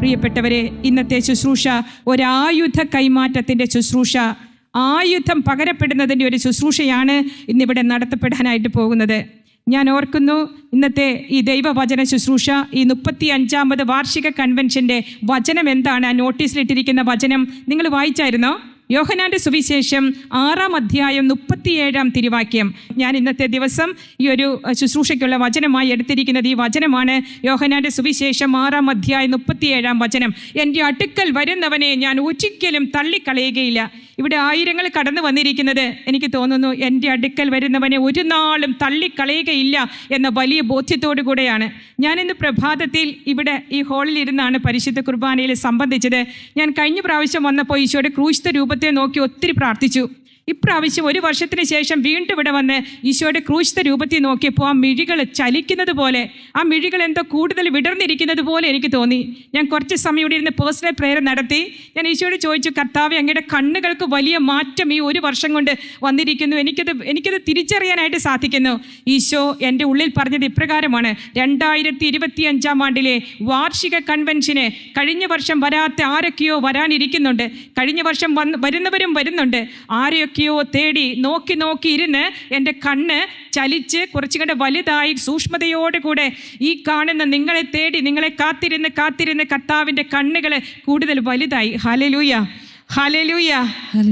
പ്രിയപ്പെട്ടവരെ, ഇന്നത്തെ ശുശ്രൂഷ ഒരായുധ കൈമാറ്റത്തിൻ്റെ ശുശ്രൂഷ, ആയുധം പകരപ്പെടുന്നതിൻ്റെ ഒരു ശുശ്രൂഷയാണ് ഇന്നിവിടെ നടത്തപ്പെടാനായിട്ട് പോകുന്നത്. ഞാൻ ഓർക്കുന്നു, ഇന്നത്തെ ഈ ദൈവവചന ശുശ്രൂഷ, ഈ 35ാമത് വാർഷിക കൺവെൻഷൻ്റെ വചനം എന്താണ്? ആ നോട്ടീസിലിട്ടിരിക്കുന്ന വചനം നിങ്ങൾ വായിച്ചായിരുന്നോ? യോഹന്നാൻ്റെ സുവിശേഷം 6-ാം അധ്യായം 37-ാം തിരുവാക്യം. ഞാൻ ഇന്നത്തെ ദിവസം ഈ ഒരു ശുശ്രൂഷയ്ക്കുള്ള വചനമായി എടുത്തിരിക്കുന്നത് ഈ വചനമാണ്. യോഹന്നാൻ്റെ സുവിശേഷം 6-ാം അധ്യായം 37-ാം വചനം. എൻ്റെ അടുക്കൽ വരുന്നവനെ ഞാൻ ഒരിക്കലും തള്ളിക്കളയുകയില്ല. ഇവിടെ ആയിരങ്ങൾ കടന്നു വന്നിരിക്കുന്നത് എനിക്ക് തോന്നുന്നു എൻ്റെ അടുക്കൽ വരുന്നവനെ ഒരു നാളും തള്ളിക്കളയുകയില്ല എന്ന വലിയ ബോധ്യത്തോടു കൂടെയാണ്. ഞാനിന്ന് പ്രഭാതത്തിൽ ഇവിടെ ഈ ഹാളിൽ ഇരുന്നാണ് പരിശുദ്ധ കുർബാനയിൽ സംബന്ധിച്ചത്. ഞാൻ കഴിഞ്ഞ പ്രാവശ്യം വന്നപ്പോൾ ഈശോയുടെ ക്രൂശിത രൂപത്തെ നോക്കി ഒത്തിരി പ്രാർത്ഥിച്ചു. ഇപ്രാവശ്യം 1 വർഷത്തിന് ശേഷം വീണ്ടും ഇവിടെ വന്ന് ഈശോയുടെ ക്രൂശിത രൂപത്തിൽ നോക്കിയപ്പോൾ ആ മിഴികൾ ചലിക്കുന്നത് പോലെ, ആ മിഴികൾ എന്തോ കൂടുതൽ വിടർന്നിരിക്കുന്നത് പോലെ എനിക്ക് തോന്നി. ഞാൻ കുറച്ച് സമയം ഇവിടെ ഇരുന്ന് പേഴ്സണൽ പ്രെയർ നടത്തി. ഞാൻ ഈശോയോട് ചോദിച്ചു, കർത്താവേ, അങ്ങയുടെ കണ്ണുകൾക്ക് വലിയ മാറ്റം ഈ 1 വർഷം കൊണ്ട് വന്നിരിക്കുന്നു, എനിക്കത് തിരിച്ചറിയാനായിട്ട് സാധിക്കുന്നു. ഈശോ എൻ്റെ ഉള്ളിൽ പറഞ്ഞത് ഇപ്രകാരമാണ്: 2025-ാം ആണ്ടിലെ വാർഷിക കൺവെൻഷന് കഴിഞ്ഞ വർഷം വരാത്ത ആരൊക്കെയോ വരാനിരിക്കുന്നുണ്ട്. കഴിഞ്ഞ വർഷം വരുന്നവരും വരുന്നുണ്ട്. ആരെയൊക്കെ തേടി നോക്കി ഇരുന്ന് എൻ്റെ കണ്ണ് ചലിച്ച് കുറച്ചുകൂടെ വലുതായി സൂക്ഷ്മതയോടുകൂടെ ഈ കാണുന്ന നിങ്ങളെ തേടി, നിങ്ങളെ കാത്തിരുന്ന് കർത്താവിൻ്റെ കണ്ണുകൾ കൂടുതൽ വലുതായി. Hallelujah, hallelujah.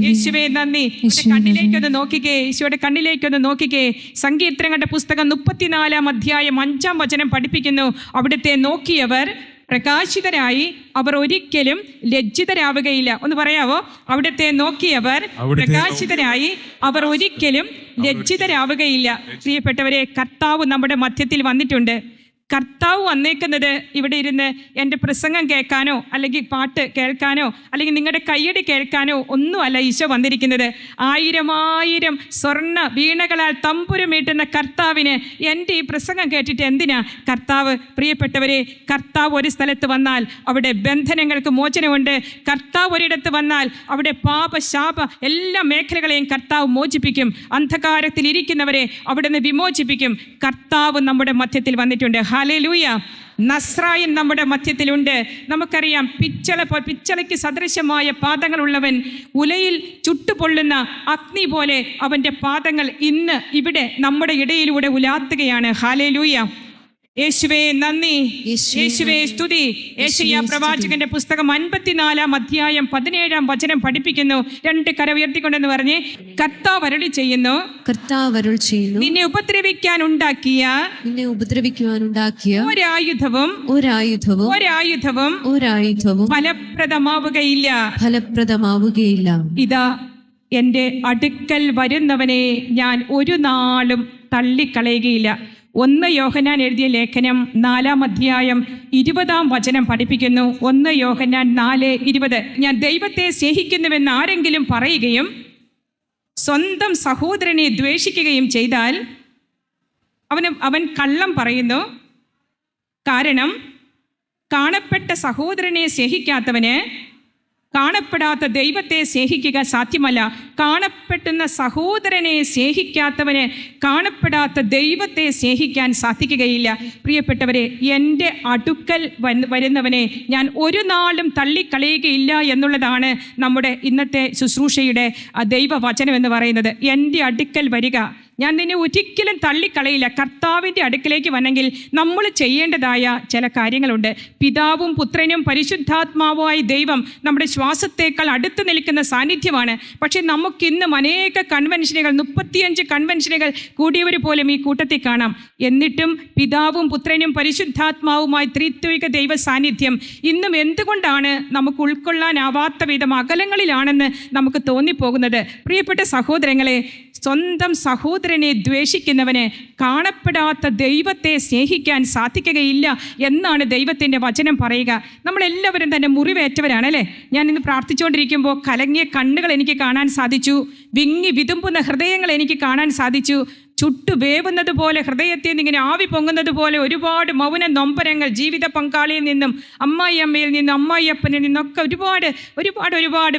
യേശുവേ നന്ദി. കണ്ണിലേക്കൊന്ന് നോക്കിക്കേ, ഈശോയുടെ കണ്ണിലേക്കൊന്ന് നോക്കിക്കേ. സങ്കീർത്തനങ്ങളുടെ പുസ്തകം 34-ാം അധ്യായം 5-ാം വചനം പഠിപ്പിക്കുന്നു, അവിടുത്തെ നോക്കിയവർ പ്രകാശിതരായി അവർ ഒരിക്കലും ലജ്ജിതരാവുകയില്ല. ഒന്ന് പറയാവോ? അവിടുത്തെ നോക്കിയവർ പ്രകാശിതരായി അവർ ഒരിക്കലും ലജ്ജിതരാവുകയില്ല. പ്രിയപ്പെട്ടവരെ, കർത്താവ് നമ്മുടെ മധ്യത്തിൽ വന്നിട്ടുണ്ട്. കർത്താവ് വന്നേക്കുന്നത് ഇവിടെ ഇരുന്ന് എൻ്റെ പ്രസംഗം കേൾക്കാനോ അല്ലെങ്കിൽ പാട്ട് കേൾക്കാനോ അല്ലെങ്കിൽ നിങ്ങളുടെ കയ്യടി കേൾക്കാനോ ഒന്നുമല്ല ഈശോ വന്നിരിക്കുന്നത്. 1000 സ്വർണ്ണ വീണകളാൽ തമ്പുരുമീട്ടുന്ന കർത്താവിന് എൻ്റെ ഈ പ്രസംഗം കേട്ടിട്ട് എന്തിനാ? പ്രിയപ്പെട്ടവരെ, കർത്താവ് ഒരു സ്ഥലത്ത് വന്നാൽ അവിടെ ബന്ധനങ്ങൾക്ക് മോചനമുണ്ട്. കർത്താവ് ഒരിടത്ത് വന്നാൽ അവിടെ പാപശാപ എല്ലാ മേഖലകളെയും കർത്താവ് മോചിപ്പിക്കും. അന്ധകാരത്തിൽ ഇരിക്കുന്നവരെ അവിടുന്ന് വിമോചിപ്പിക്കും. കർത്താവ് നമ്മുടെ മധ്യത്തിൽ വന്നിട്ടുണ്ട്. ഹല്ലേലൂയ. നസ്രായൻ നമ്മുടെ മധ്യത്തിലുണ്ട്. നമുക്കറിയാം, പിച്ചളയ്ക്ക് സദൃശമായ പാദങ്ങളുള്ളവൻ, ഉലയിൽ ചുട്ടുപൊള്ളുന്ന അഗ്നി പോലെ അവൻ്റെ പാദങ്ങൾ ഇന്ന് ഇവിടെ നമ്മുടെ ഇടയിലൂടെ ഉലാത്തുകയാണ്. ഹല്ലേലൂയ. യേശുവേ നന്ദി, യേശുവേ സ്തുതി. യേശയ്യാ പ്രവാചകന്റെ പുസ്തകം 54-ാം അധ്യായം 17-ാം വചനം പഠിപ്പിക്കുന്നു. 2 കര ഉയർത്തിക്കൊണ്ടെന്ന് പറഞ്ഞ്, കർത്താവ് അരുളി ചെയ്യുന്നു, നിന്നെ ഉപദ്രവിക്കാൻ ഉണ്ടാക്കിയ ഒരായുധവും ഫലപ്രദമാവുകയില്ല. ഇതാ, എൻ്റെ അടുക്കൽ വരുന്നവനെ ഞാൻ ഒരു നാളും തള്ളിക്കളയുകയില്ല. 1 യോഹന്നാൻ എഴുതിയ ലേഖനം 4-ാം അധ്യായം 20-ാം വചനം പഠിപ്പിക്കുന്നു. 1 യോഹന്നാൻ 4:20. ഞാൻ ദൈവത്തെ സ്നേഹിക്കുന്നുവെന്ന് ആരെങ്കിലും പറയുകയും സ്വന്തം സഹോദരനെ ദ്വേഷിക്കുകയും ചെയ്താൽ അവൻ കള്ളം പറയുന്നു. കാരണം കാണപ്പെട്ട സഹോദരനെ സ്നേഹിക്കാത്തവന് കാണപ്പെടാത്ത ദൈവത്തെ സ്നേഹിക്കുക സാധ്യമല്ല. കാണപ്പെടുന്ന സഹോദരനെ സ്നേഹിക്കാത്തവന് കാണപ്പെടാത്ത ദൈവത്തെ സ്നേഹിക്കാൻ സാധിക്കുകയില്ല. പ്രിയപ്പെട്ടവരെ, എൻ്റെ അടുക്കൽ വരുന്നവനെ ഞാൻ ഒരു നാളും തള്ളിക്കളയുകയില്ല എന്നുള്ളതാണ് നമ്മുടെ ഇന്നത്തെ ശുശ്രൂഷയുടെ ദൈവവചനം എന്ന് പറയുന്നത്. എൻ്റെ അടുക്കൽ വരിക, ഞാൻ നിന്നെ ഒരിക്കലും തള്ളിക്കളയില്ല. കർത്താവിൻ്റെ അടുക്കിലേക്ക് വന്നെങ്കിൽ നമ്മൾ ചെയ്യേണ്ടതായ ചില കാര്യങ്ങളുണ്ട്. പിതാവും പുത്രനും പരിശുദ്ധാത്മാവുമായ ദൈവം നമ്മുടെ ശ്വാസത്തേക്കാൾ അടുത്ത് നിൽക്കുന്ന സാന്നിധ്യമാണ്. പക്ഷേ നമുക്കിന്നും അനേക കൺവെൻഷനുകൾ, 35 കൺവെൻഷനുകൾ കൂടിയവർ പോലും ഈ കൂട്ടത്തിൽ കാണാം. എന്നിട്ടും പിതാവും പുത്രനും പരിശുദ്ധാത്മാവുമായി ത്രിത്വിക ദൈവ സാന്നിധ്യം ഇന്നും എന്തുകൊണ്ടാണ് നമുക്ക് ഉൾക്കൊള്ളാനാവാത്ത വിധം അകലങ്ങളിലാണെന്ന് നമുക്ക് തോന്നിപ്പോകുന്നത്? പ്രിയപ്പെട്ട സഹോദരങ്ങളെ, സ്വന്തം സഹോദരനെ ദ്വേഷിക്കുന്നവന് കാണപ്പെടാത്ത ദൈവത്തെ സ്നേഹിക്കാൻ സാധിക്കുകയില്ല എന്നാണ് ദൈവത്തിൻ്റെ വചനം പറയുക. നമ്മളെല്ലാവരും തന്നെ മുറിവേറ്റവരാണല്ലേ? ഞാൻ ഇന്ന് പ്രാർത്ഥിച്ചുകൊണ്ടിരിക്കുമ്പോൾ കലങ്ങിയ കണ്ണുകൾ എനിക്ക് കാണാൻ സാധിച്ചു, വിങ്ങി വിതുമ്പുന്ന ഹൃദയങ്ങൾ എനിക്ക് കാണാൻ സാധിച്ചു. ചുട്ടുവേവുന്നത് പോലെ, ഹൃദയത്തിൽ നിന്ന് ഇങ്ങനെ ആവി പൊങ്ങുന്നത് പോലെ ഒരുപാട് മൗന നൊമ്പരങ്ങൾ, ജീവിത പങ്കാളിയിൽ നിന്നും അമ്മായിയമ്മയിൽ നിന്നും അമ്മായിയപ്പനിൽ നിന്നൊക്കെ ഒരുപാട്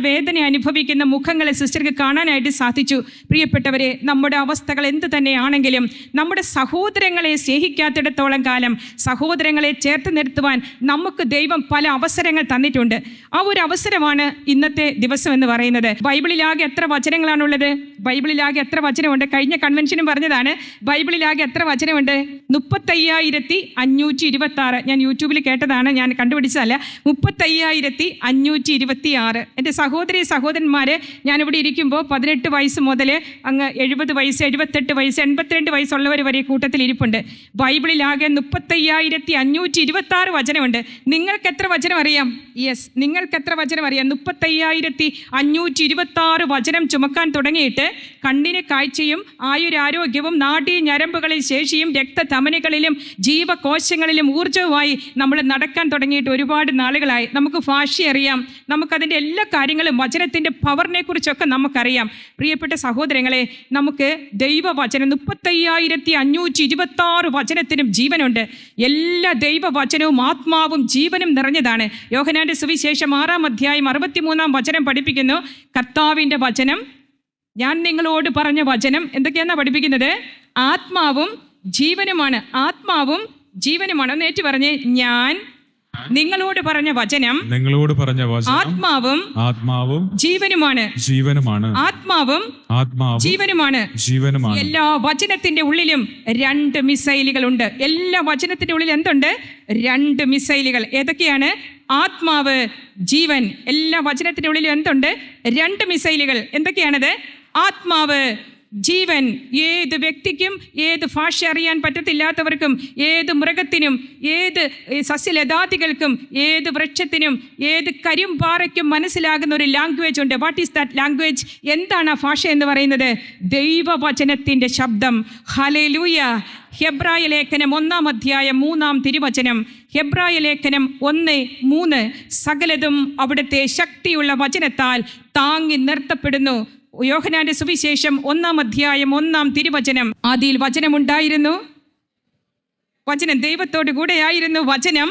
വേദന അനുഭവിക്കുന്ന മുഖങ്ങളെ സിസ്റ്റർക്ക് കാണാനായിട്ട് സാധിച്ചു. പ്രിയപ്പെട്ടവരെ, നമ്മുടെ അവസ്ഥകൾ എന്ത് തന്നെയാണെങ്കിലും നമ്മുടെ സഹോദരങ്ങളെ സ്നേഹിക്കാത്തിടത്തോളം കാലം സഹോദരങ്ങളെ ചേർത്ത് നിർത്തുവാൻ നമുക്ക് ദൈവം പല അവസരങ്ങൾ തന്നിട്ടുണ്ട്. ആ ഒരു അവസരമാണ് ഇന്നത്തെ ദിവസം എന്ന് പറയുന്നത്. ബൈബിളിലാകെ എത്ര വചനങ്ങളാണുള്ളത്? ബൈബിളിലാകെ എത്ര വചനമുണ്ട്? കഴിഞ്ഞ കൺവെൻഷനും പറഞ്ഞതാണ്, ബൈബിളിലാകെ എത്ര വചനമുണ്ട്? 35,526. ഞാൻ യൂട്യൂബിൽ കേട്ടതാണ്, ഞാൻ കണ്ടുപിടിച്ചതല്ല. 35,526. എൻ്റെ സഹോദരന്മാരെ, ഞാനിവിടെ ഇരിക്കുമ്പോൾ 18 വയസ്സ് മുതൽ അങ്ങ് 70 വയസ്സ്, 78 വയസ്സ്, 82 വയസ്സുള്ളവർ വരെ കൂട്ടത്തിൽ ഇരിപ്പുണ്ട്. ബൈബിളിലാകെ 35,526 വചനമുണ്ട്. നിങ്ങൾക്ക് എത്ര വചനം അറിയാം? യെസ്, നിങ്ങൾക്ക് എത്ര വചനം അറിയാം? 35,526 വചനം ചുമക്കാൻ തുടങ്ങിയിട്ട് കണ്ണിന് കാഴ്ചയും ആയുരാരോഗ്യവും നാഡീ ഞരമ്പുകളിൽ ശേഷിയും രക്തധമനികളിലും ജീവകോശങ്ങളിലും ഊർജ്ജവുമായി നമ്മൾ നടക്കാൻ തുടങ്ങിയിട്ട് ഒരുപാട് നാളുകളായി. നമുക്ക് ഭാഷ അറിയാം, നമുക്കതിൻ്റെ എല്ലാ കാര്യങ്ങളും, വചനത്തിൻ്റെ പവറിനെ കുറിച്ചൊക്കെ നമുക്കറിയാം. പ്രിയപ്പെട്ട സഹോദരങ്ങളെ, നമുക്ക് ദൈവവചനം 35,526 വചനത്തിനും ജീവനുണ്ട്. എല്ലാ ദൈവവചനവും ആത്മാവും ജീവനും നിറഞ്ഞതാണ്. യോഹന്നാന്റെ സുവിശേഷം 6-ാം അധ്യായം 63-ാം വചനം പഠിപ്പിക്കുന്നു, കർത്താവിൻ്റെ വചനം, ഞാൻ നിങ്ങളോട് പറഞ്ഞ വചനം എന്തൊക്കെയാണെന്നാ പഠിപ്പിക്കുന്നത്? ആത്മാവും ജീവനുമാണ്. ആത്മാവും ജീവനുമാണ്. ഒന്ന് ഏറ്റു പറഞ്ഞേ, ഞാൻ നിങ്ങളോട് പറഞ്ഞ വചനം ആത്മാവും ജീവനുമാണ്. ആത്മാവും ജീവനുമാണ്. എല്ലാ വചനത്തിന്റെ ഉള്ളിലും 2 മിസൈലുകളുണ്ട്. എല്ലാ വചനത്തിന്റെ ഉള്ളിൽ എന്തുണ്ട്? 2 മിസൈലുകൾ. ഏതൊക്കെയാണ്? ആത്മാവ്, ജീവൻ. എല്ലാ വചനത്തിന്റെ ഉള്ളിലും എന്തുണ്ട്? 2 മിസൈലുകൾ. എന്തൊക്കെയാണത്? ആത്മാവ്, ജീവൻ. ഏത് വ്യക്തിക്കും, ഏത് ഭാഷ അറിയാൻ പറ്റത്തില്ലാത്തവർക്കും, ഏത് മൃഗത്തിനും, ഏത് സസ്യലതാദികൾക്കും, ഏത് വൃക്ഷത്തിനും, ഏത് കരിമ്പാറയ്ക്കും മനസ്സിലാകുന്ന ഒരു ലാംഗ്വേജ് ഉണ്ട്. What is that language? എന്താണ് ആ ഭാഷ എന്ന് പറയുന്നത്? ദൈവവചനത്തിൻ്റെ ശബ്ദം. ഹല്ലേലൂയ. ഹെബ്രായ ലേഖനം 1-ാം അധ്യായം 3-ാം തിരുവചനം. ഹെബ്രായ ലേഖനം 1:3. സകലതും അവിടുത്തെ ശക്തിയുള്ള വചനത്താൽ താങ്ങി നിർത്തപ്പെടുന്നു. യോഹന്നാന്റെ സുവിശേഷം 1-ാം അധ്യായം 1-ാം തിരുവചനം. ആദിയിൽ വചനമുണ്ടായിരുന്നു, വചനം ദൈവത്തോടു കൂടെയായിരുന്നു, വചനം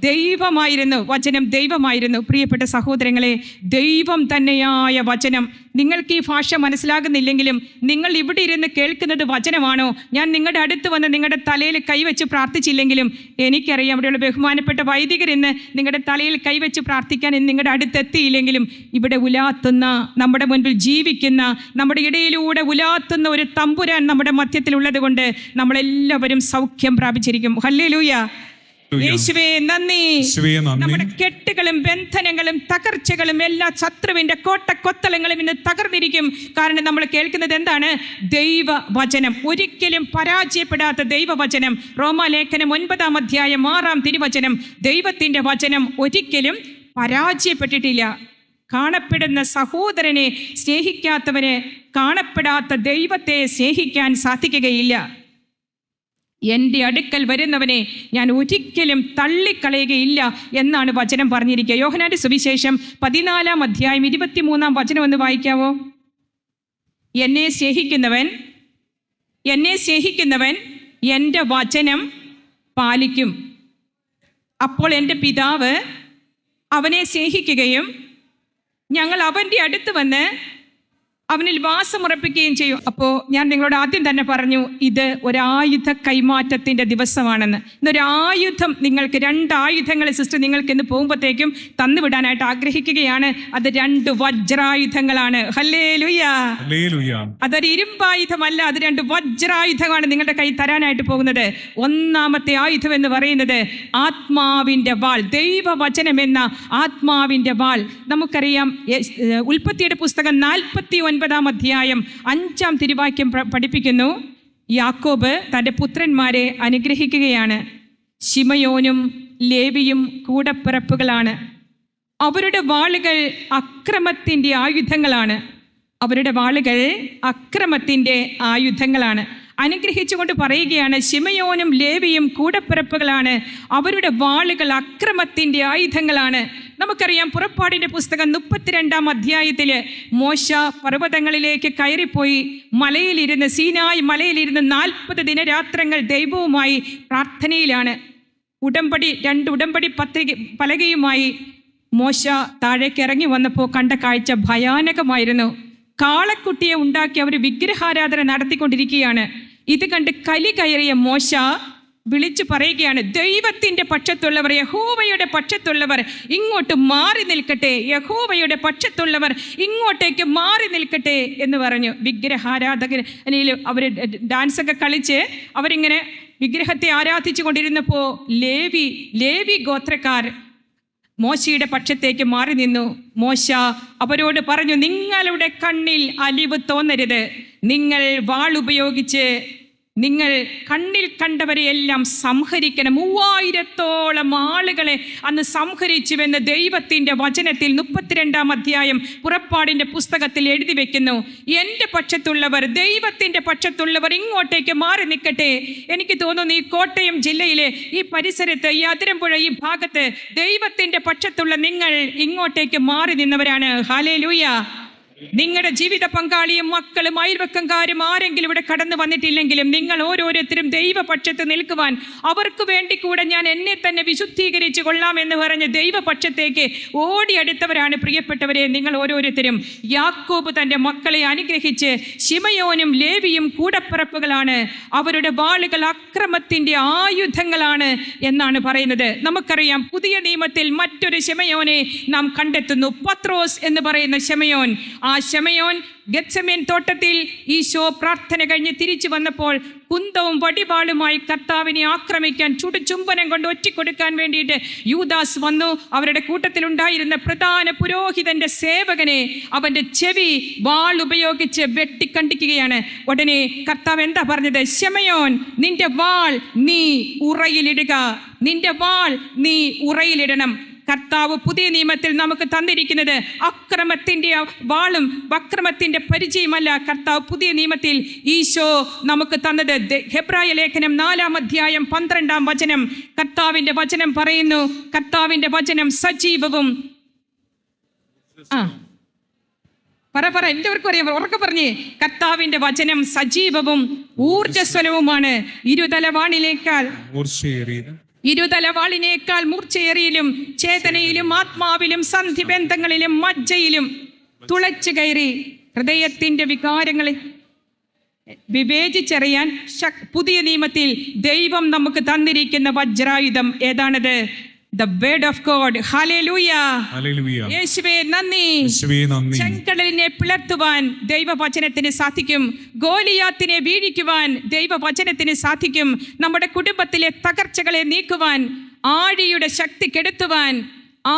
ദൈവമായിരുന്നു, വചനം ദൈവമായിരുന്നു. പ്രിയപ്പെട്ട സഹോദരങ്ങളെ, ദൈവം തന്നെയായ വചനം. നിങ്ങൾക്ക് ഈ ഭാഷ മനസ്സിലാകുന്നില്ലെങ്കിലും നിങ്ങൾ ഇവിടെ ഇരുന്ന് കേൾക്കുന്നത് വചനമാണോ? ഞാൻ നിങ്ങളുടെ അടുത്ത് വന്ന് നിങ്ങളുടെ തലയിൽ കൈവച്ച് പ്രാർത്ഥിച്ചില്ലെങ്കിലും എനിക്കറിയാം, ഇവിടെയുള്ള ബഹുമാനപ്പെട്ട വൈദികർ ഇന്ന് നിങ്ങളുടെ തലയിൽ കൈവച്ച് പ്രാർത്ഥിക്കാൻ ഇന്ന് നിങ്ങളുടെ അടുത്തെത്തിയില്ലെങ്കിലും ഇവിടെ ഉലാത്തുന്ന, നമ്മുടെ മുൻപിൽ ജീവിക്കുന്ന, നമ്മുടെ ഇടയിലൂടെ ഉലാത്തുന്ന ഒരു തമ്പുരാൻ നമ്മുടെ മധ്യത്തിലുള്ളത് കൊണ്ട് നമ്മളെല്ലാവരും സൗഖ്യം പ്രാപിച്ചിരിക്കും. ഹല്ലേലൂയ. യേശുവേ നന്ദി. നമ്മുടെ കെട്ടുകളും ബന്ധനങ്ങളും തകർച്ചകളും എല്ലാ ശത്രുവിന്റെ കോട്ടക്കൊത്തളങ്ങളും ഇന്ന് തകർന്നിരിക്കും. കാരണം നമ്മൾ കേൾക്കുന്നത് എന്താണ്? ദൈവവചനം. ഒരിക്കലും പരാജയപ്പെടാത്ത ദൈവവചനം. റോമാലേഖനം 9-ാം അധ്യായം 6-ാം തിരുവചനം. ദൈവത്തിന്റെ വചനം ഒരിക്കലും പരാജയപ്പെട്ടിട്ടില്ല. കാണപ്പെടുന്ന സഹോദരനെ സ്നേഹിക്കാത്തവന് കാണപ്പെടാത്ത ദൈവത്തെ സ്നേഹിക്കാൻ സാധിക്കുകയില്ല. എൻ്റെ അടുക്കൽ വരുന്നവനെ ഞാൻ ഒരിക്കലും തള്ളിക്കളയുകയില്ല എന്നാണ് വചനം പറഞ്ഞിരിക്കുക. യോഹന്നാന്റെ സുവിശേഷം 14-ാം അധ്യായം 23-ാം വചനം ഒന്ന് വായിക്കാവോ? എന്നെ സ്നേഹിക്കുന്നവൻ എൻ്റെ വചനം പാലിക്കും. അപ്പോൾ എൻ്റെ പിതാവ് അവനെ സ്നേഹിക്കുകയും ഞങ്ങൾ അവൻ്റെ അടുത്ത് വന്ന് അവനിൽ വാസമുറപ്പിക്കുകയും ചെയ്യും. അപ്പോൾ ഞാൻ നിങ്ങളോട് ആദ്യം തന്നെ പറഞ്ഞു, ഇത് ഒരായുധ കൈമാറ്റത്തിൻ്റെ ദിവസമാണെന്ന്. ഇന്നൊരു ആയുധം നിങ്ങൾക്ക്, 2 ആയുധങ്ങൾ സിസ്റ്റർ നിങ്ങൾക്ക് ഇന്ന് പോകുമ്പോഴത്തേക്കും തന്നുവിടാനായിട്ട് ആഗ്രഹിക്കുകയാണ്. അത് 2 വജ്രായുധങ്ങളാണ്. ഹല്ലേലൂയ. അതൊരു ഇരുമ്പായുധമല്ല, അത് 2 വജ്രായുധമാണ് നിങ്ങളുടെ കൈ തരാനായിട്ട് പോകുന്നത്. 1-ാമത്തെ ആയുധം എന്ന് പറയുന്നത് ആത്മാവിൻ്റെ വാൾ, ദൈവവചനം എന്ന ആത്മാവിൻ്റെ വാൾ. നമുക്കറിയാം, ഉൽപ്പത്തിയുടെ പുസ്തകം 49-ാം അധ്യായം 5-ാം തിരുവാക്യം പഠിപ്പിക്കുന്നു, യാക്കോബ് തൻ്റെ പുത്രന്മാരെ അനുഗ്രഹിക്കുകയാണ്. ശിമയോനും ലേവിയും കൂടപ്പിറപ്പുകളാണ്. അവരുടെ വാളുകൾ അക്രമത്തിൻ്റെ ആയുധങ്ങളാണ്. അനുഗ്രഹിച്ചുകൊണ്ട് പറയുകയാണ്, ശിമയോനും ലേവിയും കൂടപ്പിറപ്പുകളാണ്, അവരുടെ വാളുകൾ അക്രമത്തിൻ്റെ ആയുധങ്ങളാണ്. നമുക്കറിയാം, പുറപ്പാടിൻ്റെ പുസ്തകം 32-ാം അധ്യായത്തിൽ മോശ പർവ്വതങ്ങളിലേക്ക് കയറിപ്പോയി മലയിലിരുന്ന്, സീനായി മലയിലിരുന്ന് 40 ദിനരാത്രങ്ങൾ ദൈവവുമായി പ്രാർത്ഥനയിലാണ്. രണ്ട് ഉടമ്പടി പലകയുമായി മോശ താഴേക്ക് ഇറങ്ങി വന്നപ്പോൾ കണ്ട കാഴ്ച ഭയാനകമായിരുന്നു. കാളക്കുട്ടിയെ ഉണ്ടാക്കി അവർ വിഗ്രഹാരാധന നടത്തിക്കൊണ്ടിരിക്കുകയാണ്. ഇത് കണ്ട് കലി കയറിയ മോശ വിളിച്ചു പറയുകയാണ്, ദൈവത്തിൻ്റെ പക്ഷത്തുള്ളവർ, യഹോവയുടെ പക്ഷത്തുള്ളവർ ഇങ്ങോട്ട് മാറി നിൽക്കട്ടെ, യഹോവയുടെ പക്ഷത്തുള്ളവർ ഇങ്ങോട്ടേക്ക് മാറി നിൽക്കട്ടെ എന്ന് പറഞ്ഞു. വിഗ്രഹാരാധകനിൽ അവർ ഡാൻസൊക്കെ കളിച്ച് അവരിങ്ങനെ വിഗ്രഹത്തെ ആരാധിച്ചു കൊണ്ടിരുന്നപ്പോൾ ലേവി ഗോത്രക്കാർ മോശയുടെ പക്ഷത്തേക്ക് മാറി നിന്നു. മോശ അവരോട് പറഞ്ഞു, നിങ്ങളുടെ കണ്ണിൽ അലിവ് തോന്നരുത്. നിങ്ങൾ വാളുപയോഗിച്ച് നിങ്ങൾ കണ്ണിൽ കണ്ടവരെയെല്ലാം സംഹരിക്കണം. 3000-ഓളം ആളുകളെ അന്ന് സംഹരിച്ചുവെന്ന് ദൈവത്തിൻ്റെ വചനത്തിൽ 32-ാം അധ്യായം പുറപ്പാടിൻ്റെ പുസ്തകത്തിൽ എഴുതി വെക്കുന്നു. എൻ്റെ പക്ഷത്തുള്ളവർ, ദൈവത്തിൻ്റെ പക്ഷത്തുള്ളവർ ഇങ്ങോട്ടേക്ക് മാറി നിൽക്കട്ടെ. എനിക്ക് തോന്നുന്നു ഈ കോട്ടയം ജില്ലയിലെ ഈ പരിസരത്ത്, ഈ അതിരമ്പുഴ ഈ ഭാഗത്ത് ദൈവത്തിൻ്റെ പക്ഷത്തുള്ള നിങ്ങൾ ഇങ്ങോട്ടേക്ക് മാറി നിന്നവരാണ്. ഹല്ലേലൂയ. നിങ്ങളുടെ ജീവിത പങ്കാളിയും മക്കളും അയൽവക്കംകാരും ആരെങ്കിലും ഇവിടെ കടന്നു വന്നിട്ടില്ലെങ്കിലും നിങ്ങൾ ഓരോരുത്തരും ദൈവപക്ഷത്ത് നിൽക്കുവാൻ, അവർക്ക് വേണ്ടി കൂടെ ഞാൻ എന്നെ തന്നെ വിശുദ്ധീകരിച്ചു കൊള്ളാം എന്ന് പറഞ്ഞ് ദൈവപക്ഷത്തേക്ക് ഓടിയെടുത്തവരാണ് പ്രിയപ്പെട്ടവരെ നിങ്ങൾ ഓരോരുത്തരും. യാക്കോബ് തൻ്റെ മക്കളെ അനുഗ്രഹിച്ച്, ശിമയോനും ലേവിയും കൂടപ്പിറപ്പുകളാണ്, അവരുടെ വാളുകൾ അക്രമത്തിൻ്റെ ആയുധങ്ങളാണ് എന്നാണ് പറയുന്നത്. നമുക്കറിയാം, പുതിയ നിയമത്തിൽ മറ്റൊരു ശിമയോനെ നാം കണ്ടെത്തുന്നു, പത്രോസ് എന്ന് പറയുന്ന ശിമയോൻ. ആ ശിമയോൻ ഗെത്സമേൻ തോട്ടത്തിൽ ഈശോ പ്രാർത്ഥന കഴിഞ്ഞ് തിരിച്ചു വന്നപ്പോൾ കുന്തവും വടിവാളുമായി കർത്താവിനെ ആക്രമിക്കാൻ ചുടുചുംബനം കൊണ്ട് ഒറ്റിക്കൊടുക്കാൻ വേണ്ടിയിട്ട് യൂദാസ് വന്നു. അവരുടെ കൂട്ടത്തിലുണ്ടായിരുന്ന പ്രധാന പുരോഹിതന്റെ സേവകനെ അവൻ്റെ ചെവി വാൾ ഉപയോഗിച്ച് വെട്ടിക്കണ്ടിക്കുകയാണ്. ഉടനെ കർത്താവ് എന്താ പറഞ്ഞത്? ശിമയോൻ, നിന്റെ വാൾ നീ ഉറയിലിടുക, നിന്റെ വാൾ നീ ഉറയിലിടണം. കർത്താവ് പുതിയ നിയമത്തിൽ നമുക്ക് തന്നിരിക്കുന്നത് അക്രമത്തിൻ്റെ വാളും അക്രമത്തിൻ്റെ പരിചയമല്ല. കർത്താവ് പുതിയ നിയമത്തിൽ ഈശോ നമുക്ക് തന്നത്, ഹെബ്രായ ലേഖനം 4-ാം അധ്യായം 12-ാം വചനം, കർത്താവിൻ്റെ വചനം പറയുന്നു, കർത്താവിൻ്റെ വചനം സജീവവും എല്ലാവർക്കും അറിയാം, ഉറക്കെ പറഞ്ഞേ, കർത്താവിൻ്റെ വചനം സജീവവും ഊർജ്ജസ്വലവുമാണ്, ഇരുതലവാളിനേക്കാൾ മൂർച്ചയേറിയലും ചേതനയിലും ആത്മാവിലും സന്ധിബന്ധങ്ങളിലും മജ്ജയിലും തുളച്ചു കയറി ഹൃദയത്തിൻ്റെ വികാരങ്ങളിൽ വിവേചിച്ചറിയാൻ പുതിയ നിയമത്തിൽ ദൈവം നമുക്ക് തന്നിരിക്കുന്ന വജ്രായുധം ഏതാണത്? The word of God. Hallelujah. Hallelujah. യേശുവേ നന്ദി. ചെങ്കടലിനെ പിളർത്തുവാൻ ദൈവവചനത്തിന് സാധിക്കും. ഗോലിയാത്തിനെ വീഴിക്കുവാൻ ദൈവവചനത്തിന് സാധിക്കും. നമ്മുടെ കുടുംബത്തിലെ തകർച്ചകളെ നീക്കുവാൻ, ആഴിയുടെ ശക്തി കെടുത്തുവാൻ,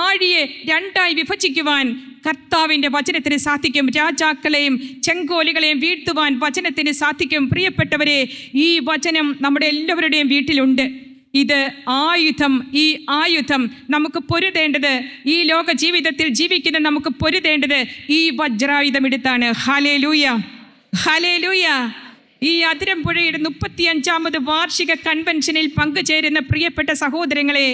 ആഴിയെ രണ്ടായി വിഭജിക്കുവാൻ കർത്താവിൻ്റെ വചനത്തിന് സാധിക്കും. രാജാക്കളെയും ചെങ്കോലികളെയും വീഴ്ത്തുവാൻ വചനത്തിന് സാധിക്കും. പ്രിയപ്പെട്ടവരെ, ഈ വചനം നമ്മുടെ എല്ലാവരുടെയും വീട്ടിലുണ്ട്. ഇത് ആയുധം. ഈ ആയുധം നമുക്ക് പൊരുതേണ്ടത്, ഈ ലോക ജീവിതത്തിൽ ജീവിക്കുന്ന നമുക്ക് പൊരുതേണ്ടത് ഈ വജ്രായുധം എടുത്താണ്. Hallelujah, hallelujah. ഈ അതിരമ്പുഴയുടെ 35ാമത് വാർഷിക കൺവെൻഷനിൽ പങ്കുചേരുന്ന പ്രിയപ്പെട്ട സഹോദരങ്ങളെ,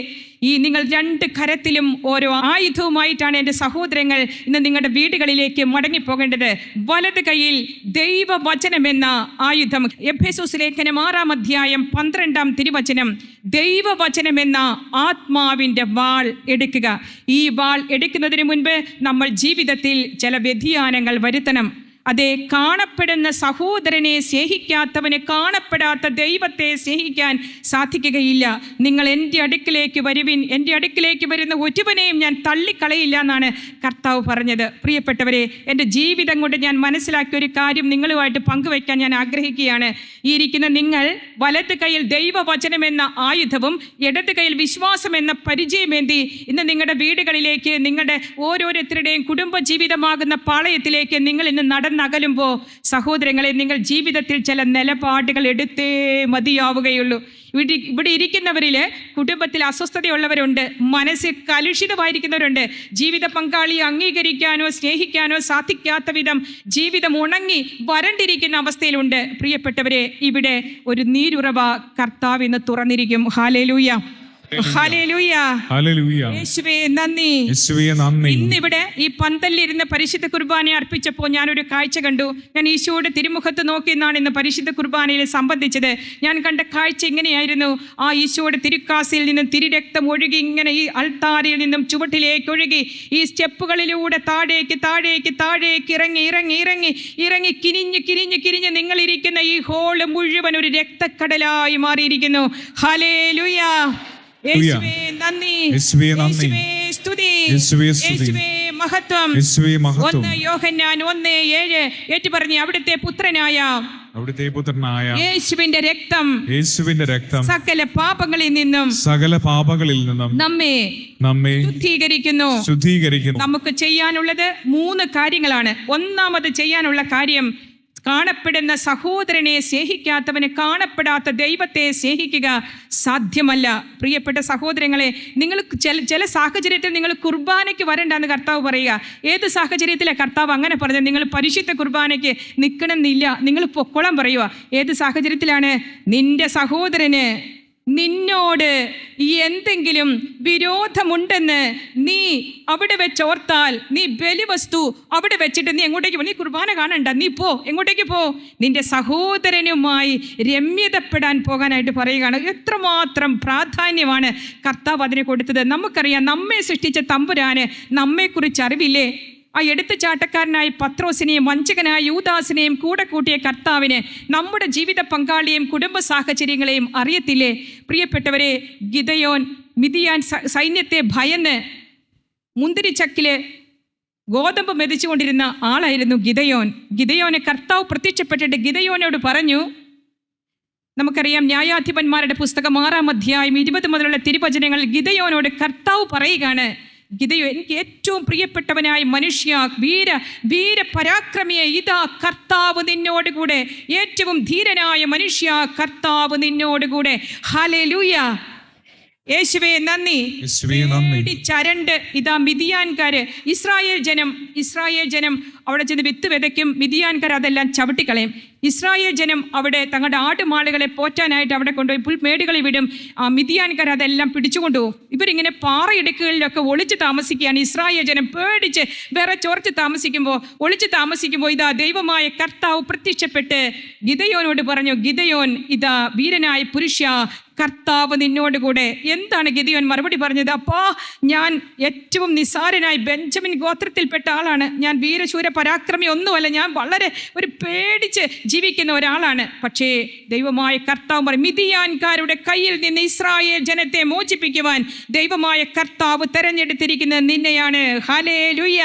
ഈ നിങ്ങൾ 2 കരത്തിലും ഓരോ ആയുധവുമായിട്ടാണ് എൻ്റെ സഹോദരങ്ങൾ ഇന്ന് നിങ്ങളുടെ വീടുകളിലേക്ക് മടങ്ങിപ്പോകേണ്ടത്. വലത് കൈയിൽ ദൈവവചനമെന്ന ആയുധം. എഫേസോസ് ലേഖനം 6-ാം അധ്യായം 12-ാം തിരുവചനം, ദൈവവചനമെന്ന ആത്മാവിൻ്റെ വാൾ എടുക്കുക. ഈ വാൾ എടുക്കുന്നതിന് മുൻപ് നമ്മൾ ജീവിതത്തിൽ ചില വ്യതിയാനങ്ങൾ വരുത്തണം. അതെ, കാണപ്പെടുന്ന സഹോദരനെ സ്നേഹിക്കാത്തവന് കാണപ്പെടാത്ത ദൈവത്തെ സ്നേഹിക്കാൻ സാധിക്കുകയില്ല. നിങ്ങൾ എൻ്റെ അടുക്കിലേക്ക് വരുവിൻ, എൻ്റെ അടുക്കിലേക്ക് വരുന്ന ഒരുവനെയും ഞാൻ തള്ളിക്കളയില്ല എന്നാണ് കർത്താവ് പറഞ്ഞത്. പ്രിയപ്പെട്ടവരെ, എൻ്റെ ജീവിതം കൊണ്ട് ഞാൻ മനസ്സിലാക്കിയ ഒരു കാര്യം നിങ്ങളുമായിട്ട് പങ്കുവയ്ക്കാൻ ഞാൻ ആഗ്രഹിക്കുകയാണ്. ഈ ഇരിക്കുന്ന നിങ്ങൾ വലത് കൈയിൽ ദൈവവചനമെന്ന ആയുധവും ഇടത് കൈയിൽ വിശ്വാസമെന്ന പരിചയമേന്തി ഇന്ന് നിങ്ങളുടെ വീടുകളിലേക്ക്, നിങ്ങളുടെ ഓരോരുത്തരുടെയും കുടുംബജീവിതമാകുന്ന പാളയത്തിലേക്ക് നിങ്ങൾ ഇന്ന് നടന്നു നടന്നകലുമ്പോൾ സഹോദരങ്ങളെ, നിങ്ങൾ ജീവിതത്തിൽ ചില നിലപാടുകൾ എടുത്തേ മതിയാവുകയുള്ളൂ. ഇവിടെ ഇരിക്കുന്നവരിൽ കുടുംബത്തിൽ അസ്വസ്ഥതയുള്ളവരുണ്ട്, മനസ്സിൽ കലുഷിതമായിരിക്കുന്നവരുണ്ട്, ജീവിത പങ്കാളിയെ അംഗീകരിക്കാനോ സ്നേഹിക്കാനോ സാധിക്കാത്ത വിധം ജീവിതം ഉണങ്ങി വരണ്ടിരിക്കുന്ന അവസ്ഥയിലുണ്ട്. പ്രിയപ്പെട്ടവരെ, ഇവിടെ ഒരു നീരുറവ കർത്താവ് ഇന്ന് തുറന്നിരിക്കും. Hallelujah, hallelujah, hallelujah. യേശുവേ നന്ദി, യേശുവേ നന്ദി. ഇന്നിവിടെ ഈ പന്തലിരുന്ന് പരിശുദ്ധ കുർബാന അർപ്പിച്ചപ്പോൾ ഞാനൊരു കാഴ്ച കണ്ടു. ഞാൻ ഈശോയുടെ തിരുമുഖത്ത് നോക്കി എന്നാണ് ഇന്ന് പരിശുദ്ധ കുർബാനയിൽ സംബന്ധിച്ചത്. ഞാൻ കണ്ട കാഴ്ച ഇങ്ങനെയായിരുന്നു. ആ ഈശോയുടെ തിരുക്കാസിൽ നിന്നും തിരുരക്തം ഒഴുകി ഇങ്ങനെ ഈ അൾത്താരിൽ നിന്നും ചുവട്ടിലേക്ക് ഒഴുകി ഈ സ്റ്റെപ്പുകളിലൂടെ താഴേക്ക് താഴേക്ക് താഴേക്ക് ഇറങ്ങി ഇറങ്ങി ഇറങ്ങി ഇറങ്ങി കിരിഞ്ഞ് കിരിഞ്ഞ് കിരിഞ്ഞ് നിങ്ങളിരിക്കുന്ന ഈ ഹോള് മുഴുവൻ ഒരു രക്തക്കടലായി മാറിയിരിക്കുന്നു. ഹല്ലേലൂയ, യേശുവേ നന്ദി, യേശുവേ സ്തുതി, യേശുവേ മഹത്വം. 1 യോഹന്നാൻ 1:7 ഏറ്റുപറഞ്ഞ് അവിടുത്തെ പുത്രനായ യേശുവിന്റെ രക്തം സകല പാപങ്ങളിൽ നിന്നും നമ്മെ ശുദ്ധീകരിക്കുന്നു. നമുക്ക് ചെയ്യാനുള്ളത് 3 കാര്യങ്ങളാണ്. ഒന്നാമത് ചെയ്യാനുള്ള കാര്യം, കാണപ്പെടുന്ന സഹോദരനെ സ്നേഹിക്കാത്തവന് കാണപ്പെടാത്ത ദൈവത്തെ സ്നേഹിക്കുക സാധ്യമല്ല. പ്രിയപ്പെട്ട സഹോദരങ്ങളെ, നിങ്ങൾ ചില സാഹചര്യത്തിൽ നിങ്ങൾ കുർബാനയ്ക്ക് വരണ്ടെന്ന് കർത്താവ് പറയുക. ഏത് സാഹചര്യത്തിലാണ് കർത്താവ് അങ്ങനെ പറഞ്ഞത്? നിങ്ങൾ പരിശുദ്ധ കുർബാനയ്ക്ക് നിൽക്കണമെന്നില്ല, നിങ്ങൾ പൊക്കോളം പറയുക. ഏത് സാഹചര്യത്തിലാണ്? നിന്റെ സഹോദരന് നിന്നോട് എന്തെങ്കിലും വിരോധമുണ്ടെന്ന് നീ അവിടെ വെച്ചോർത്താൽ, നീ ബലിവസ്തു അവിടെ വെച്ചിട്ട് നീ എങ്ങോട്ടേക്ക് പോ? നീ കുർബാന കാണണ്ട, നീ പോ. എങ്ങോട്ടേക്ക് പോ? നിന്റെ സഹോദരനുമായി രമ്യതപ്പെടാൻ പോകാനായിട്ട് പറയുകയാണ്. എത്രമാത്രം പ്രാധാന്യമാണ് കർത്താവ് അതിന് കൊടുത്തത്. നമുക്കറിയാം, നമ്മെ സൃഷ്ടിച്ച തമ്പുരാന് നമ്മെക്കുറിച്ച് അറിവില്ലേ? ആ എടുത്തുചാട്ടക്കാരനായ പത്രോസിനെയും വഞ്ചകനായ യൂദാസിനെയും കൂടെ കൂട്ടിയ കർത്താവിന് നമ്മുടെ ജീവിത പങ്കാളിയെയും കുടുംബ സാഹചര്യങ്ങളെയും അറിയത്തില്ലേ? പ്രിയപ്പെട്ടവരെ, ഗിദെയോൻ മിദിയാൻ സൈന്യത്തെ ഭയന്ന് മുന്തിരിച്ചക്കില് ഗോതമ്പ് മെതിച്ചുകൊണ്ടിരുന്ന ആളായിരുന്നു ഗിദെയോൻ. ഗിദെയോന് കർത്താവ് പ്രത്യക്ഷപ്പെട്ടിട്ട് ഗിദെയോനോട് പറഞ്ഞു, നമുക്കറിയാം ന്യായാധിപന്മാരുടെ പുസ്തകം 6-ാം അധ്യായം 20 മുതലുള്ള തിരുവചനങ്ങൾ. ഗിദെയോനോട് കർത്താവ് പറയുകയാണ്, ഗിദെയോൻ, എനിക്ക് ഏറ്റവും പ്രിയപ്പെട്ടവനായ മനുഷ്യ, വീര പരാക്രമിയെ, ഇതാ കർത്താവ് നിന്നോടുകൂടെ. ഏറ്റവും ധീരനായ മനുഷ്യ, കർത്താവ് നിന്നോടുകൂടെ. ഹല്ലേലൂയ, യേശുവേ നന്ദി. ചരണ്ട് ഇതാ മിദിയാൻകാര്, ഇസ്രായേൽ ജനം അവിടെ ചെന്ന് വിത്ത് വിതയ്ക്കും. മിദിയാൻകാർ അതെല്ലാം ചവിട്ടിക്കളയും. ഇസ്രായേൽ ജനം അവിടെ തങ്ങളുടെ ആടുമാളുകളെ പോറ്റാനായിട്ട് അവിടെ കൊണ്ടുപോയി പുൽമേടുകളിൽ വിടും. മിദിയാൻകാർ അതെല്ലാം പിടിച്ചുകൊണ്ടുപോകും. ഇവരിങ്ങനെ പാറയിടുക്കുകളിലൊക്കെ ഒളിച്ച് താമസിക്കുകയാണ്. ഇസ്രായേൽ ജനം പേടിച്ച് വിറച്ചോർച്ച് ഒളിച്ച് താമസിക്കുമ്പോൾ ഇതാ ദൈവമായ കർത്താവ് പ്രത്യക്ഷപ്പെട്ട് ഗിദെയോനോട് പറഞ്ഞു, ഗിദെയോൻ, ഇതാ വീരനായ പുരുഷ, കർത്താവ് നിന്നോടുകൂടെ. എന്താണ് ഗിദെയോൻ മറുപടി പറഞ്ഞത്? അപ്പാ, ഞാൻ ഏറ്റവും നിസ്സാരനായി ബെഞ്ചമിൻ ഗോത്രത്തിൽപ്പെട്ട ആളാണ്. ഞാൻ വീരശൂര പരാക്രമി ഒന്നുമല്ല. ഞാൻ വളരെ ഒരു പേടിച്ച് ജീവിക്കുന്ന ഒരാളാണ്. പക്ഷേ ദൈവമായ കർത്താവ് പറയും, മിദിയാൻകാരുടെ കയ്യിൽ നിന്ന് ഇസ്രായേൽ ജനത്തെ മോചിപ്പിക്കുവാൻ ദൈവമായ കർത്താവ് തെരഞ്ഞെടുത്തിരിക്കുന്നത് നിന്നെയാണ്. ഹല്ലേലൂയ.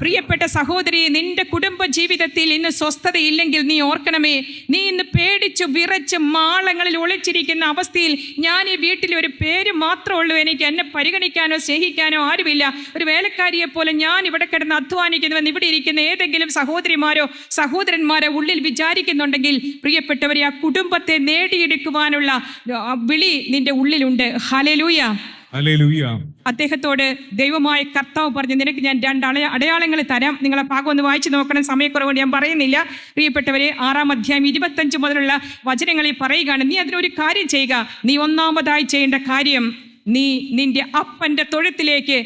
പ്രിയപ്പെട്ട സഹോദരി, നിന്റെ കുടുംബ ജീവിതത്തിൽ ഇന്ന് സ്വസ്ഥതയില്ലെങ്കിൽ നീ ഓർക്കണമേ, നീ ഇന്ന് പേടിച്ചു വിറച്ച് മാളങ്ങളിൽ ഒളിച്ചിരിക്കുന്ന അവസ്ഥയിൽ, ഞാൻ ഈ വീട്ടിൽ ഒരു പേര് മാത്രമേ ഉള്ളൂ, എനിക്ക് എന്നെ പരിഗണിക്കാനോ സ്നേഹിക്കാനോ ആരുമില്ല, ഒരു വേലക്കാരിയെ പോലെ ഞാൻ ഇവിടെ കിടന്ന് അധ്വാനിക്കുന്നുവെന്ന് ഇവിടെ ഇരിക്കുന്ന ഏതെങ്കിലും സഹോദരിമാരോ സഹോദരന്മാരോ ഉള്ളിൽ വിചാരിക്കുന്നുണ്ടെങ്കിൽ, പ്രിയപ്പെട്ടവരെ, ആ കുടുംബത്തെ നേടിയെടുക്കുവാനുള്ള വിളി നിന്റെ ഉള്ളിലുണ്ട്. Hallelujah, hallelujah. അദ്ദേഹത്തോട് ദൈവമായ കർത്താവ് പറഞ്ഞു, നിനക്ക് ഞാൻ 2 അടയാളങ്ങൾ തരാം. നിങ്ങളെ ഭാഗം ഒന്ന് വായിച്ചു നോക്കണം, സമയക്കുറവുകൊണ്ട് ഞാൻ പറയുന്നില്ല. പ്രിയപ്പെട്ടവരെ, 6-ാം അധ്യായം 25 മുതലുള്ള വചനങ്ങളിൽ പറയുകയാണ്, നീ അതിനൊരു കാര്യം ചെയ്യുക. നീ ഒന്നാമതായി ചെയ്യേണ്ട കാര്യം, നീ നിന്റെ അപ്പൻ്റെ തൊഴുത്തിലേക്ക്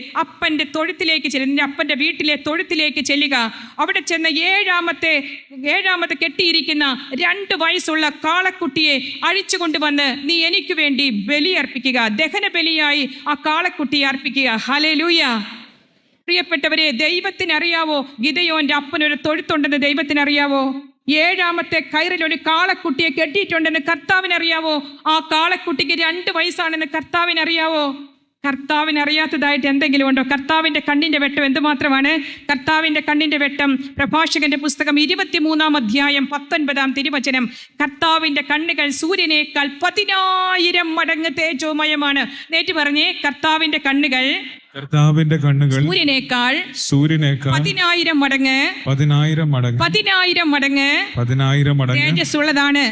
ചെല്ലുക. നിന്റെ അപ്പൻ്റെ വീട്ടിലെ തൊഴുത്തിലേക്ക് ചെല്ലുക. അവിടെ ചെന്ന് ഏഴാമത്തെ കെട്ടിയിരിക്കുന്ന 2 വയസ്സുള്ള കാളക്കുട്ടിയെ അഴിച്ചു കൊണ്ടുവന്ന് നീ എനിക്ക് വേണ്ടി ബലിയർപ്പിക്കുക. ദഹന ബലിയായി ആ കാളക്കുട്ടിയെ അർപ്പിക്കുക. ഹല്ലേലൂയ. പ്രിയപ്പെട്ടവരെ, ദൈവത്തിനറിയാവോ ഗിദെയോന്റെ അപ്പനൊരു തൊഴുത്തുണ്ടെന്ന്? ദൈവത്തിനറിയാവോ? 7-ാമത്തെ കയറിൽ ഒരു കാളക്കുട്ടിയെ കെട്ടിയിട്ടുണ്ടെന്ന് കർത്താവിനറിയാവോ? ആ കാളക്കുട്ടിക്ക് 2 വയസ്സാണെന്ന് കർത്താവിനറിയാവോ? കർത്താവിനറിയാത്തതായിട്ട് എന്തെങ്കിലും ഉണ്ടോ? കർത്താവിൻ്റെ കണ്ണിൻ്റെ വെട്ടം എന്തുമാത്രമാണ്? കർത്താവിൻ്റെ കണ്ണിൻ്റെ വെട്ടം പ്രഭാഷകന്റെ പുസ്തകം 23-ാം അധ്യായം 19-ാം തിരുവചനം. കർത്താവിൻ്റെ കണ്ണുകൾ സൂര്യനേക്കാൾ 10,000 മടങ്ങ് തേജോമയമാണ്. നേറ്റ് പറഞ്ഞേ, കർത്താവിൻ്റെ കണ്ണുകൾ കർത്താവിന്റെ കണ്ണുകൾ സൂര്യനേക്കാൾ 10,000 മടങ്ങ് 10,000 മടങ്ങ് തേജസ്സുള്ളതാണ്.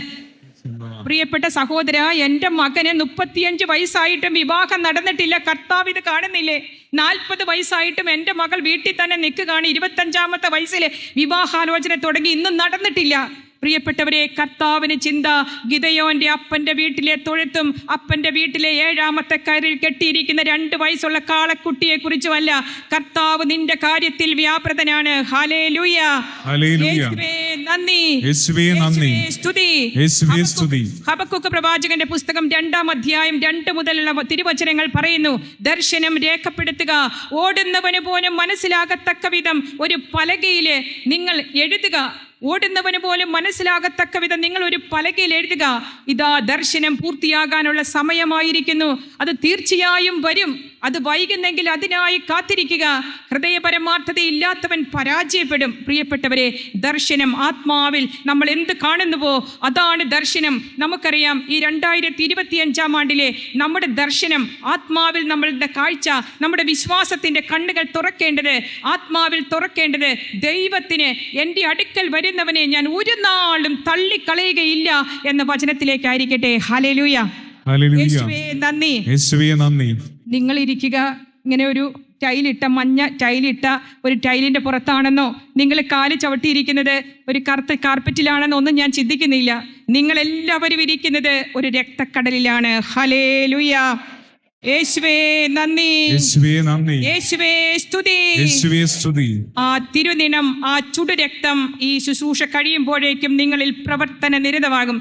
പ്രിയപ്പെട്ട സഹോദര, എൻ്റെ മകന് 35 വയസ്സായിട്ടും വിവാഹം നടന്നിട്ടില്ല. കർത്താവ് ഇത് കാണുന്നില്ലേ? 40 വയസ്സായിട്ടും എൻ്റെ മകൾ വീട്ടിൽ തന്നെ നിൽക്കുകയാണ്. 25-ാമത്തെ വയസ്സിൽ വിവാഹാലോചന തുടങ്ങി, ഇന്നും നടന്നിട്ടില്ല. പ്രിയപ്പെട്ടവരെ, കർത്താവിന് ചിന്ത ഗിദെയോന്റെ അപ്പന്റെ വീട്ടിലെ തൊഴുത്തും അപ്പന്റെ വീട്ടിലെ 7-ാമത്തെ കയറിൽ കെട്ടിയിരിക്കുന്ന 2 വയസ്സുള്ള കാളക്കുട്ടിയെ കുറിച്ചുമല്ല. കർത്താവ് നിന്റെ കാര്യത്തിൽ വ്യാപൃതനാണ്. ഹല്ലേലൂയ, യേശുവേ നന്ദി, യേശുവേ സ്തുതി. ഹബക്കൂക്ക് പ്രവാചകന്റെ പുസ്തകം 2-ാം അധ്യായം 2 മുതലുള്ള തിരുവചനങ്ങൾ പറയുന്നു: ദർശനം രേഖപ്പെടുത്തുക, ഓടുന്നവന് പോലും മനസ്സിലാകത്തക്ക വിധം ഒരു പലകയില് നിങ്ങൾ എഴുതുക. ഓടുന്നവന് പോലും മനസ്സിലാകത്തക്ക വിധം നിങ്ങൾ ഒരു പലകയിൽ എഴുതുക. ഇതാ ദർശനം പൂർത്തിയാകാനുള്ള സമയമായിരിക്കുന്നു. അത് തീർച്ചയായും വരും. അത് വൈകുന്നെങ്കിൽ അതിനായി കാത്തിരിക്കുക. ഹൃദയപരമാർത്ഥത ഇല്ലാത്തവൻ പരാജയപ്പെടും. പ്രിയപ്പെട്ടവരെ, ദർശനം ആത്മാവിൽ നമ്മൾ എന്ത് കാണുന്നുവോ അതാണ് ദർശനം. നമുക്കറിയാം, ഈ 2025-ാം ആണ്ടിലെ നമ്മുടെ ദർശനം ആത്മാവിൽ നമ്മളുടെ കാഴ്ച, നമ്മുടെ വിശ്വാസത്തിന്റെ കണ്ണുകൾ തുറക്കേണ്ടത്, ആത്മാവിൽ തുറക്കേണ്ടത് ദൈവത്തിന് എൻ്റെ അടുക്കൽ വരുന്നവനെ ഞാൻ ഒരു നാളും തള്ളിക്കളയുകയില്ല എന്ന വചനത്തിലേക്കായിരിക്കട്ടെ. ഹല്ലേലൂയ, യേശുവേ നന്ദി. നിങ്ങൾ ഇരിക്കുക. ഇങ്ങനെ ഒരു ടൈലിട്ട, മഞ്ഞ ടൈലിട്ട ഒരു ടൈലിന്റെ പുറത്താണെന്നോ നിങ്ങൾ കാല് ചവിട്ടിയിരിക്കുന്നത് ഒരു കറുത്ത കാർപ്പറ്റിലാണെന്നോ ഒന്നും ഞാൻ ചിന്തിക്കുന്നില്ല. നിങ്ങളെല്ലാവരും ഇരിക്കുന്നത് ഒരു രക്തക്കടലിലാണ്. ഹല്ലേലൂയ, യേശുവേ നന്ദി, യേശുവേ സ്തുതി. ആ തിരുനിണം, ആ ചുടുരക്തം ഈ ശുശ്രൂഷ കഴിയുമ്പോഴേക്കും നിങ്ങളിൽ പ്രവർത്തന നിരതമാകും.